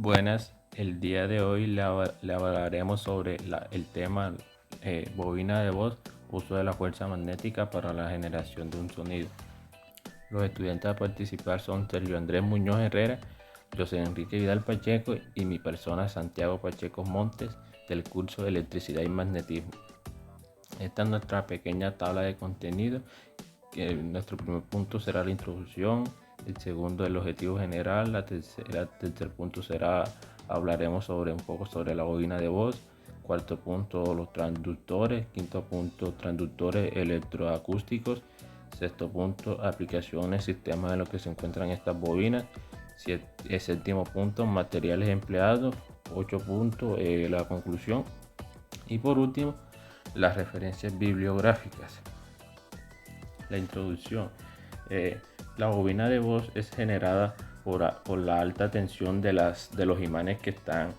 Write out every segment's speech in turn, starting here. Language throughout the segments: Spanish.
Buenas, el día de hoy le hablaremos sobre el tema bobina de voz, uso de la fuerza magnética para la generación de un sonido. Los estudiantes a participar son Sergio Andrés Muñoz Herrera, José Enrique Vidal Pacheco y mi persona Santiago Pacheco Montes del curso de Electricidad y Magnetismo. Esta es nuestra pequeña tabla de contenido. Nuestro primer punto será la introducción, el segundo el objetivo general, tercer punto será hablaremos un poco sobre la bobina de voz, cuarto punto los transductores, quinto punto transductores electroacústicos, sexto punto aplicaciones, sistemas en los que se encuentran estas bobinas, séptimo punto materiales empleados, ocho punto la conclusión y por último las referencias bibliográficas. La introducción. La bobina de voz es generada por la alta tensión de los imanes que están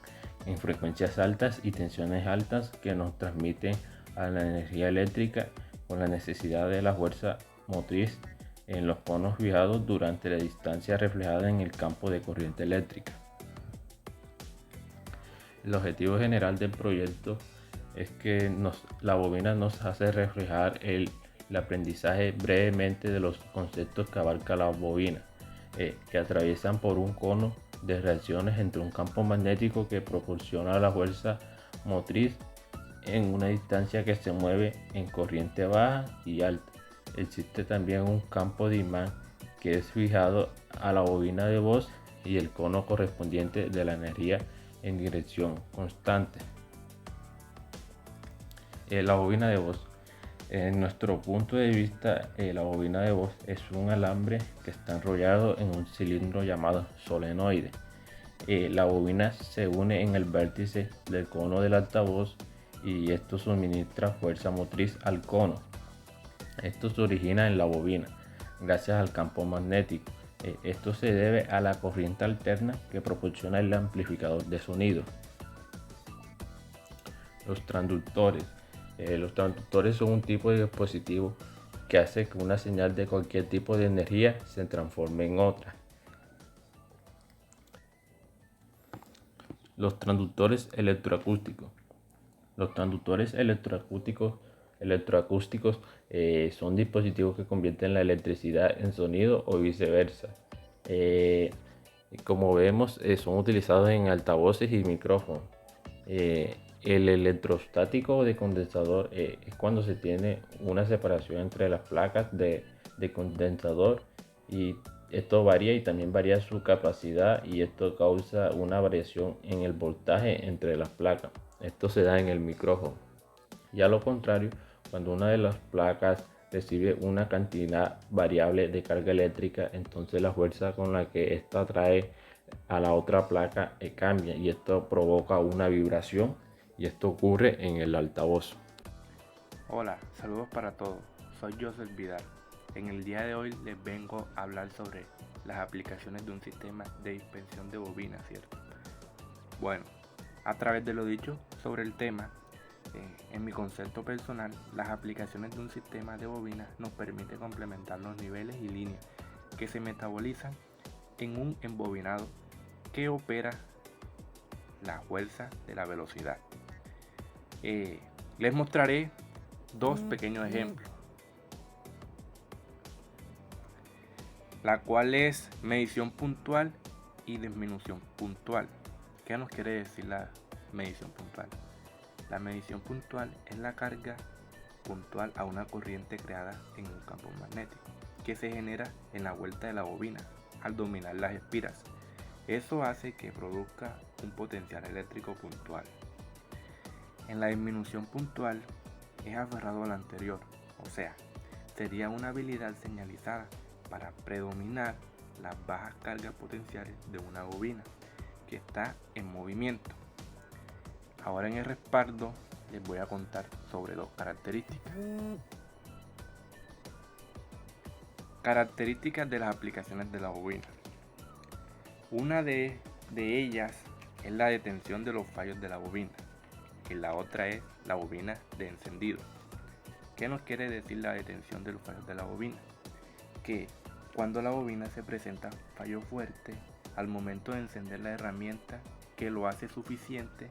en frecuencias altas y tensiones altas que nos transmiten a la energía eléctrica con la necesidad de la fuerza motriz en los conos fijados durante la distancia reflejada en el campo de corriente eléctrica. El objetivo general del proyecto es que la bobina nos hace reflejar el aprendizaje brevemente de los conceptos que abarca la bobina, que atraviesan por un cono de reacciones entre un campo magnético que proporciona la fuerza motriz en una distancia que se mueve en corriente baja y alta. Existe también un campo de imán que es fijado a la bobina de voz y el cono correspondiente de la energía en dirección constante. La bobina de voz. En nuestro punto de vista, la bobina de voz es un alambre que está enrollado en un cilindro llamado solenoide. La bobina se une en el vértice del cono del altavoz y esto suministra fuerza motriz al cono. Esto se origina en la bobina gracias al campo magnético. Esto se debe a la corriente alterna que proporciona el amplificador de sonido. Los transductores. Los transductores son un tipo de dispositivo que hace que una señal de cualquier tipo de energía se transforme en otra. Los transductores electroacústicos. Los transductores electroacústicos son dispositivos que convierten la electricidad en sonido o viceversa. Como vemos, son utilizados en altavoces y micrófonos. El electrostático de condensador es cuando se tiene una separación entre las placas de condensador y esto varía y también varía su capacidad y esto causa una variación en el voltaje entre las placas. Esto se da en el micrófono. Y a lo contrario, cuando una de las placas recibe una cantidad variable de carga eléctrica, entonces la fuerza con la que esta atrae a la otra placa cambia y esto provoca una vibración y esto ocurre en el altavoz. Hola, saludos para todos. Soy José Vidal. En el día de hoy les vengo a hablar sobre las aplicaciones de un sistema de dispensión de bobinas, ¿cierto? Bueno, a través de lo dicho sobre el tema, en mi concepto personal, las aplicaciones de un sistema de bobinas nos permite complementar los niveles y líneas que se metabolizan en un embobinado que opera la fuerza de la velocidad. Les mostraré dos pequeños ejemplos, la cual es medición puntual y disminución puntual. ¿Qué nos quiere decir la medición puntual? La medición puntual es la carga puntual a una corriente creada en un campo magnético que se genera en la vuelta de la bobina al dominar las espiras. Eso hace que produzca un potencial eléctrico puntual. En la disminución puntual es aferrado al anterior, o sea, sería una habilidad señalizada para predominar las bajas cargas potenciales de una bobina que está en movimiento. Ahora en el respaldo les voy a contar sobre dos características. Características de las aplicaciones de la bobina. Una de ellas es la detención de los fallos de la bobina y la otra es la bobina de encendido. ¿Qué nos quiere decir la detención de los fallos de la bobina? Que cuando la bobina se presenta fallo fuerte, al momento de encender la herramienta que lo hace suficiente,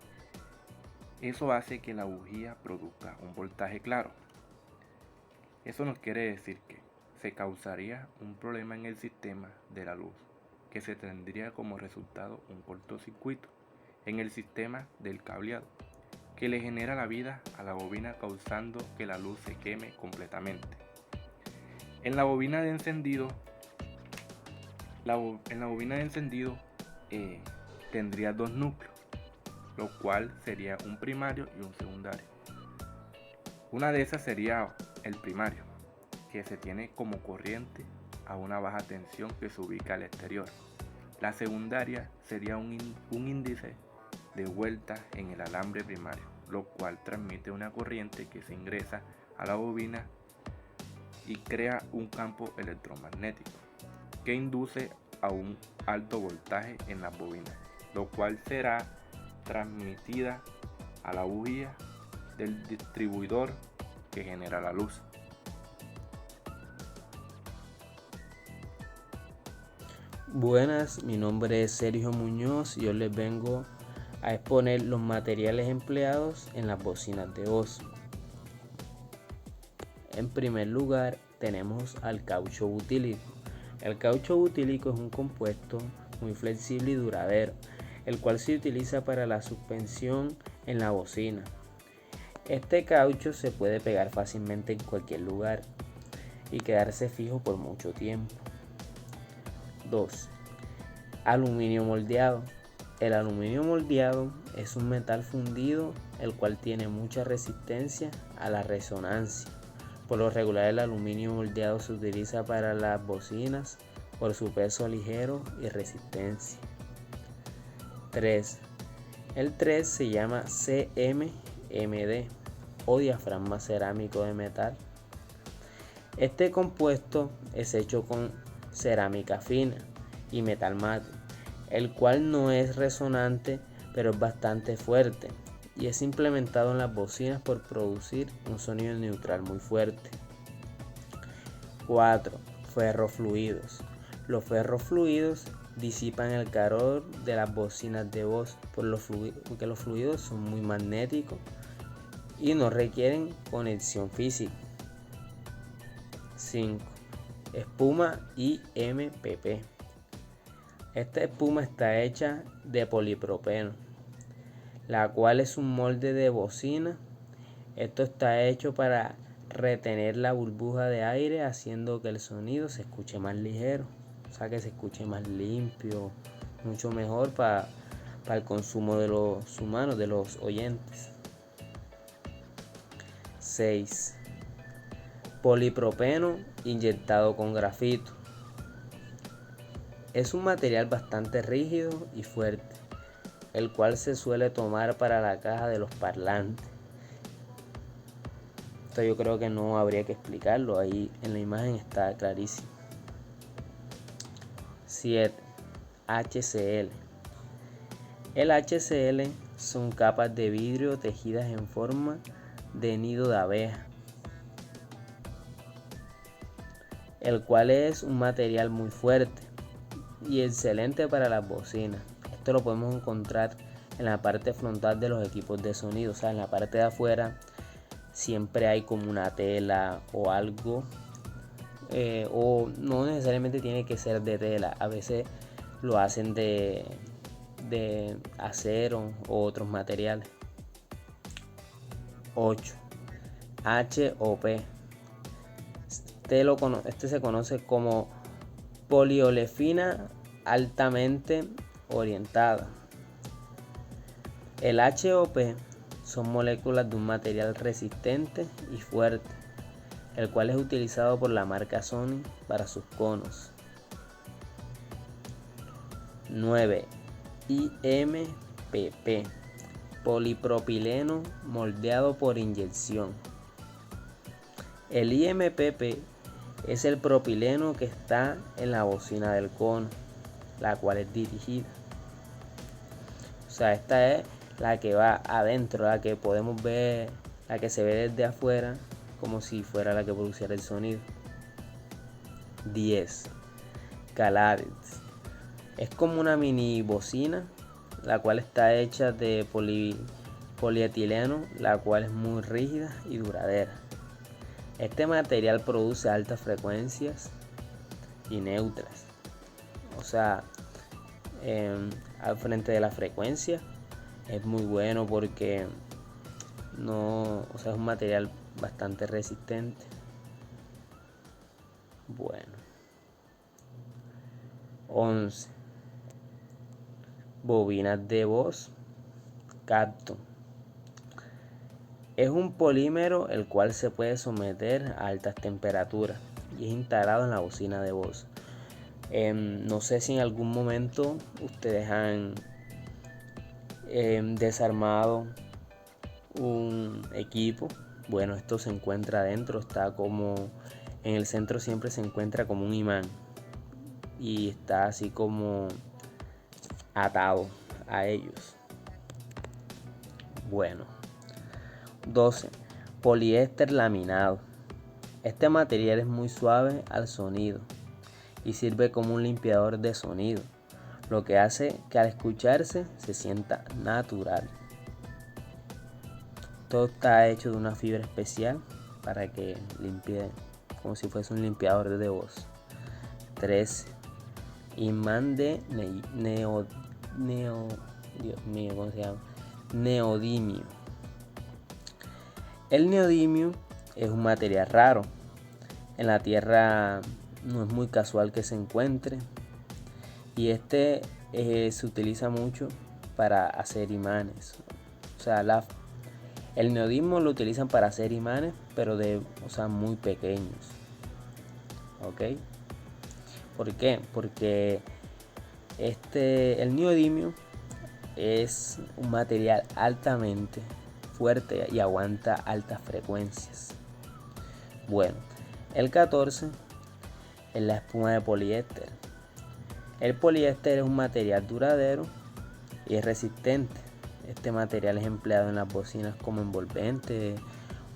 eso hace que la bujía produzca un voltaje claro. Eso nos quiere decir que se causaría un problema en el sistema de la luz, que se tendría como resultado un cortocircuito en el sistema del cableado, que le genera la vida a la bobina causando que la luz se queme completamente. En la bobina de encendido, tendría dos núcleos, lo cual sería un primario y un secundario. Una de esas sería el primario, que se tiene como corriente a una baja tensión que se ubica al exterior. La secundaria sería un índice de vuelta en el alambre primario, lo cual transmite una corriente que se ingresa a la bobina y crea un campo electromagnético que induce a un alto voltaje en las bobinas, lo cual será transmitida a la bujía del distribuidor que genera la luz. Buenas, mi nombre es Sergio Muñoz y yo les vengo a exponer los materiales empleados en las bocinas de voz. En primer lugar tenemos al caucho butílico. El caucho butílico es un compuesto muy flexible y duradero, el cual se utiliza para la suspensión en la bocina. Este caucho se puede pegar fácilmente en cualquier lugar y quedarse fijo por mucho tiempo. 2. Aluminio moldeado. El aluminio moldeado es un metal fundido el cual tiene mucha resistencia a la resonancia. Por lo regular el aluminio moldeado se utiliza para las bocinas por su peso ligero y resistencia. 3. El 3 se llama CMMD o diafragma cerámico de metal. Este compuesto es hecho con cerámica fina y metal mate, el cual no es resonante pero es bastante fuerte y es implementado en las bocinas por producir un sonido neutral muy fuerte. 4. Ferrofluidos. Los ferrofluidos disipan el calor de las bocinas de voz porque los fluidos son muy magnéticos y no requieren conexión física. 5. Espuma IMPP. Esta espuma está hecha de polipropeno, la cual es un molde de bocina. Esto está hecho para retener la burbuja de aire, haciendo que el sonido se escuche más ligero, o sea que se escuche más limpio, mucho mejor para el consumo de los humanos, de los oyentes. 6. Polipropeno inyectado con grafito. Es un material bastante rígido y fuerte, el cual se suele tomar para la caja de los parlantes. Esto yo creo que no habría que explicarlo, ahí en la imagen está clarísimo. 7. HCl. El HCl son capas de vidrio tejidas en forma de nido de abeja, el cual es un material muy fuerte y excelente para las bocinas. Esto lo podemos encontrar en la parte frontal de los equipos de sonido, o sea, en la parte de afuera siempre hay como una tela o algo, o no necesariamente tiene que ser de tela, a veces lo hacen de acero o otros materiales. 8. HOP. Este se conoce como poliolefina altamente orientada. El HOP son moléculas de un material resistente y fuerte, el cual es utilizado por la marca Sony para sus conos. 9. IMPP. Polipropileno moldeado por inyección. El IMPP es el propileno que está en la bocina del cono, la cual es dirigida. O sea, esta es la que va adentro, la que podemos ver, la que se ve desde afuera, como si fuera la que produciera el sonido. 10. Caladex. Es como una mini bocina, la cual está hecha de polietileno, la cual es muy rígida y duradera. Este material produce altas frecuencias y neutras. O sea, al frente de la frecuencia es muy bueno porque es un material bastante resistente. Bueno. 11. Bobinas de voz Capton. Es un polímero el cual se puede someter a altas temperaturas y es instalado en la bocina de voz. No sé si en algún momento ustedes han desarmado un equipo. Bueno, esto se encuentra adentro, está como en el centro, siempre se encuentra como un imán y está así como atado a ellos. Bueno. 12. Poliéster laminado. Este material es muy suave al sonido y sirve como un limpiador de sonido, lo que hace que al escucharse se sienta natural. Todo está hecho de una fibra especial para que limpie como si fuese un limpiador de voz. 13. Imán de neodimio. El neodimio es un material raro. En la Tierra no es muy casual que se encuentre. Y este se utiliza mucho para hacer imanes. O sea, el neodimio lo utilizan para hacer imanes, pero muy pequeños. ¿Ok? ¿Por qué? Porque el neodimio es un material altamente fuerte y aguanta altas frecuencias. Bueno, el 14 es la espuma de poliéster. El poliéster es un material duradero y es resistente. Este material es empleado en las bocinas como envolvente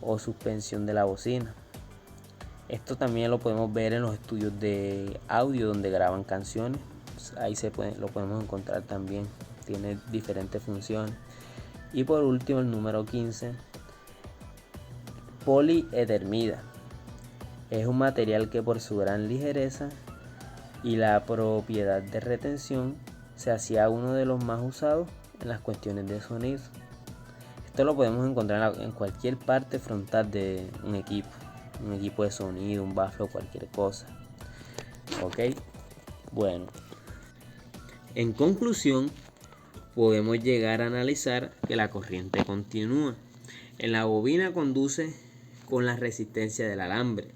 o suspensión de la bocina. Esto también lo podemos ver en los estudios de audio donde graban canciones. Ahí lo podemos encontrar también. Tiene diferentes funciones. Y por último, el número 15, poliedermida. Es un material que por su gran ligereza y la propiedad de retención se hacía uno de los más usados en las cuestiones de sonido. Esto lo podemos encontrar en cualquier parte frontal de un equipo de sonido, un bafle o cualquier cosa. Ok, bueno. En conclusión, podemos llegar a analizar que la corriente continua en la bobina conduce con la resistencia del alambre.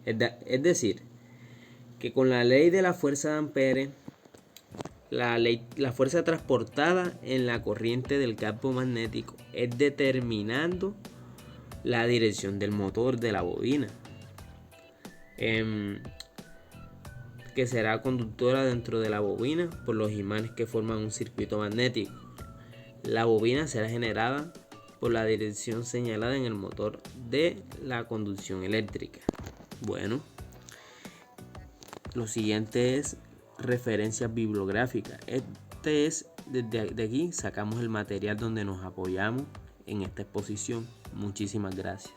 Es decir, que con la ley de la fuerza de Ampere, la fuerza transportada en la corriente del campo magnético es determinando la dirección del motor de la bobina, que será conductora dentro de la bobina por los imanes que forman un circuito magnético. La bobina será generada por la dirección señalada en el motor de la conducción eléctrica. Bueno, lo siguiente es referencias bibliográficas. Desde aquí sacamos el material donde nos apoyamos en esta exposición. Muchísimas gracias.